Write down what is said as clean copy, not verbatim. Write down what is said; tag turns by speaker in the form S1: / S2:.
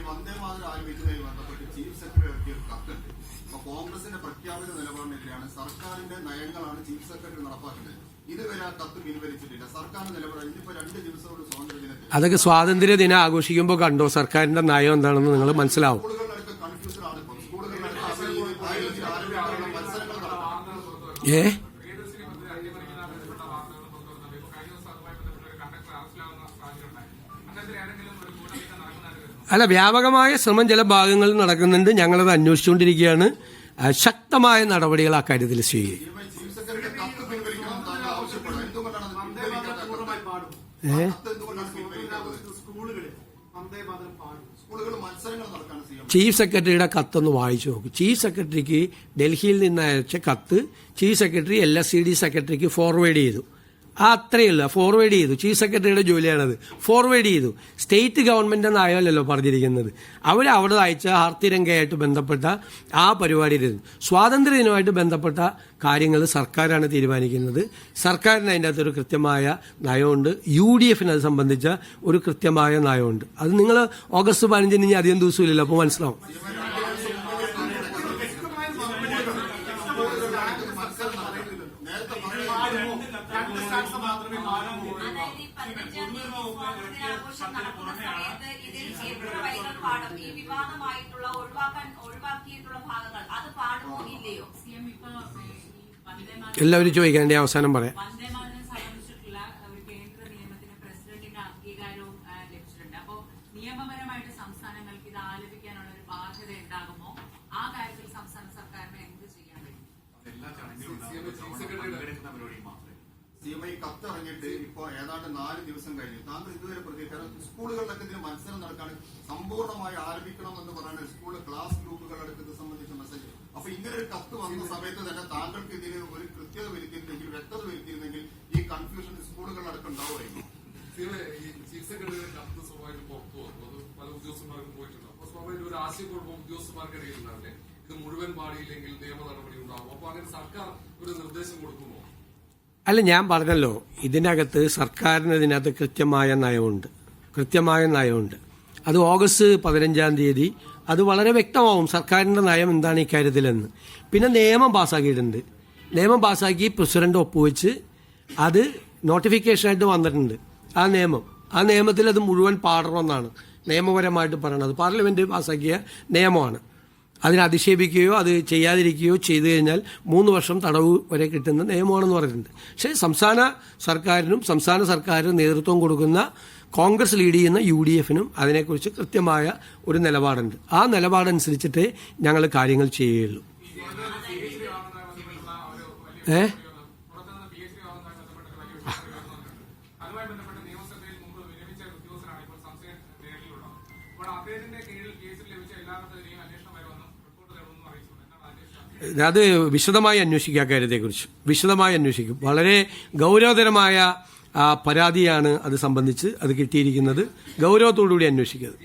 S1: വന്ദേമാതരം ആരംഭിക്കുന്നതിന് ബന്ധപ്പെട്ട് chief secretary ഇറക്കിയ കത്തുണ്ട്. അപ്പൊ കോൺഗ്രസിന്റെ പ്രഖ്യാപിത നിലപാടിനെതിരെയാണ് സർക്കാരിന്റെ നയങ്ങളാണ് ചീഫ് സെക്രട്ടറി നടപ്പാക്കുന്നത്. ഇതുവരെ ആ കത്ത് പിൻവലിച്ചിട്ടില്ല. സർക്കാരിന്റെ നിലപാട് ഇന്നിപ്പോ 2 ദിവസത്തോട് സ്വാതന്ത്ര്യ ദിനത്തിൽ
S2: അതൊക്കെ സ്വാതന്ത്ര്യ ദിനം ആഘോഷിക്കുമ്പോൾ കണ്ടോ സർക്കാരിന്റെ നയം എന്താണെന്ന് നിങ്ങൾ മനസ്സിലാവും.
S1: സ്കൂളുകളിലൊക്കെ കൺഫ്യൂഷൻ ആണ്. ഇപ്പം സ്കൂളുകളിലൊക്കെ മത്സരങ്ങൾ നടക്കും.
S2: അല്ല, വ്യാപകമായ ശ്രമം ചില ഭാഗങ്ങളിൽ നടക്കുന്നുണ്ട്. ഞങ്ങളത് അന്വേഷിച്ചുകൊണ്ടിരിക്കുകയാണ്. ശക്തമായ നടപടികൾ ആ കാര്യത്തിൽ സ്വീകരിക്കും. ചീഫ് സെക്രട്ടറിയുടെ കത്തൊന്ന് വായിച്ചു നോക്കും. ചീഫ് സെക്രട്ടറിക്ക് ഡൽഹിയിൽ നിന്ന് അയച്ച കത്ത് ചീഫ് സെക്രട്ടറി LSCD സെക്രട്ടറിക്ക് ഫോർവേഡ് ചെയ്തു. അത്രയല്ല, ഫോർവേഡ് ചെയ്തു. ചീഫ് സെക്രട്ടറിയുടെ ജോലിയാണത്. ഫോർവേഡ് ചെയ്തു. സ്റ്റേറ്റ് ഗവൺമെന്റ് നയമല്ലല്ലോ പറഞ്ഞിരിക്കുന്നത്. അവിടെ അയച്ച ഹാർത്തിരംഗയായിട്ട് ബന്ധപ്പെട്ട ആ പരിപാടിയിലിരുന്നു. സ്വാതന്ത്ര്യദിനവുമായിട്ട് ബന്ധപ്പെട്ട കാര്യങ്ങൾ സർക്കാരാണ് തീരുമാനിക്കുന്നത്. സർക്കാരിന് അതിൻ്റെ അകത്തൊരു കൃത്യമായ നയമുണ്ട്. UDFന് അത് സംബന്ധിച്ച ഒരു കൃത്യമായ നയമുണ്ട്. അത് നിങ്ങൾ ഓഗസ്റ്റ് 15 ഇനി അധികം ദിവസമില്ലല്ലോ, അപ്പോൾ മനസ്സിലാവും. എല്ലാവരും ചോദിക്കാൻ അവസാനം പറയാം.
S3: നിയമപരമായിട്ട് സംസ്ഥാനങ്ങൾക്ക് ഇത് ആലപിക്കാനുള്ള ഒരു ബാധ്യത ഉണ്ടാകുമോ? ആ കാര്യത്തിൽ സംസ്ഥാന സർക്കാരിന് എന്ത് ചെയ്യാൻ കഴിയും?
S1: CMI കത്തിറങ്ങിയിട്ട് ഇപ്പൊ ഏതാണ്ട് 4 ദിവസം കഴിഞ്ഞു. താങ്കൾ ഇതുവരെ പ്രതികരിക്കാൻ സ്കൂളുകളിലൊക്കെ ഇതിന് മത്സരം നടക്കാൻ സമ്പൂർണ്ണമായി ആരംഭിക്കണം എന്ന് പറയുന്നത് സ്കൂൾ ക്ലാസ് ഗ്രൂപ്പുകളടക്കം ഇത് സംബന്ധിച്ച മെസ്സേജ്. അപ്പൊ ഇങ്ങനെ ഒരു കത്ത് വന്ന സമയത്ത് തന്നെ താങ്കൾക്ക് ഇതിന് ഒരു കൃത്യത വരുത്തിയിരുന്നെങ്കിൽ, വ്യക്തത വരുത്തിയിരുന്നെങ്കിൽ ഈ കൺഫ്യൂഷൻ സ്കൂളുകളിലടക്കം ഉണ്ടാവുമായിരുന്നു.
S4: ചീഫ് സെക്രട്ടറിയുടെ കത്ത് സ്വാഭാവികം പുറത്തു വന്നു. അത് പല ഉദ്യോഗസ്ഥന്മാർക്കും പോയിട്ടുണ്ട്. അപ്പൊ സ്വാഭാവിക ഒരു ആശയക്കുഴപ്പം ഉദ്യോഗസ്ഥന്മാർക്കിടയിലുണ്ടാവില്ലേ? ഇത് മുഴുവൻ പാടിയില്ലെങ്കിൽ നിയമ നടപടി ഉണ്ടാവും. അപ്പൊ അങ്ങനെ സർക്കാർ ഒരു നിർദ്ദേശം കൊടുക്കുമോ?
S2: അല്ല, ഞാൻ പറഞ്ഞല്ലോ, ഇതിനകത്ത് സർക്കാരിന് ഇതിനകത്ത് കൃത്യമായ നയമുണ്ട്. അത് ഓഗസ്റ്റ് 15 അത് വളരെ വ്യക്തമാവും സർക്കാരിന്റെ നയം എന്താണ് ഇക്കാര്യത്തിലെന്ന്. പിന്നെ നിയമം പാസ്സാക്കിയിട്ടുണ്ട്. നിയമം പാസ്സാക്കി പ്രസിഡന്റ് ഒപ്പുവെച്ച് അത് നോട്ടിഫിക്കേഷനായിട്ട് വന്നിട്ടുണ്ട്. ആ നിയമത്തിൽ അത് മുഴുവൻ പാടണമെന്നാണ് നിയമപരമായിട്ട് പറയുന്നത്. പാർലമെന്റ് പാസ്സാക്കിയ നിയമമാണ്. അതിനെ അധിക്ഷേപിക്കുകയോ അത് ചെയ്യാതിരിക്കുകയോ ചെയ്തു കഴിഞ്ഞാൽ 3 വർഷം തടവ് വരെ കിട്ടുന്ന നിയമമാണെന്ന് പറഞ്ഞിട്ടുണ്ട്. പക്ഷേ സംസ്ഥാന സർക്കാരിനും നേതൃത്വം കൊടുക്കുന്ന കോൺഗ്രസ് ലീഡ് ചെയ്യുന്ന UDFനും അതിനെക്കുറിച്ച് കൃത്യമായ ഒരു നിലപാടുണ്ട്. ആ നിലപാടനുസരിച്ചിട്ടേ ഞങ്ങൾ കാര്യങ്ങൾ ചെയ്യുകയുള്ളൂ. അത് വിശദമായി അന്വേഷിക്കുക. കാര്യത്തെക്കുറിച്ച് വിശദമായി അന്വേഷിക്കും. വളരെ ഗൗരവതരമായ പരാതിയാണ് അത് സംബന്ധിച്ച് അത് കിട്ടിയിരിക്കുന്നത്. ഗൗരവത്തോടുകൂടി അന്വേഷിക്കുന്നത്.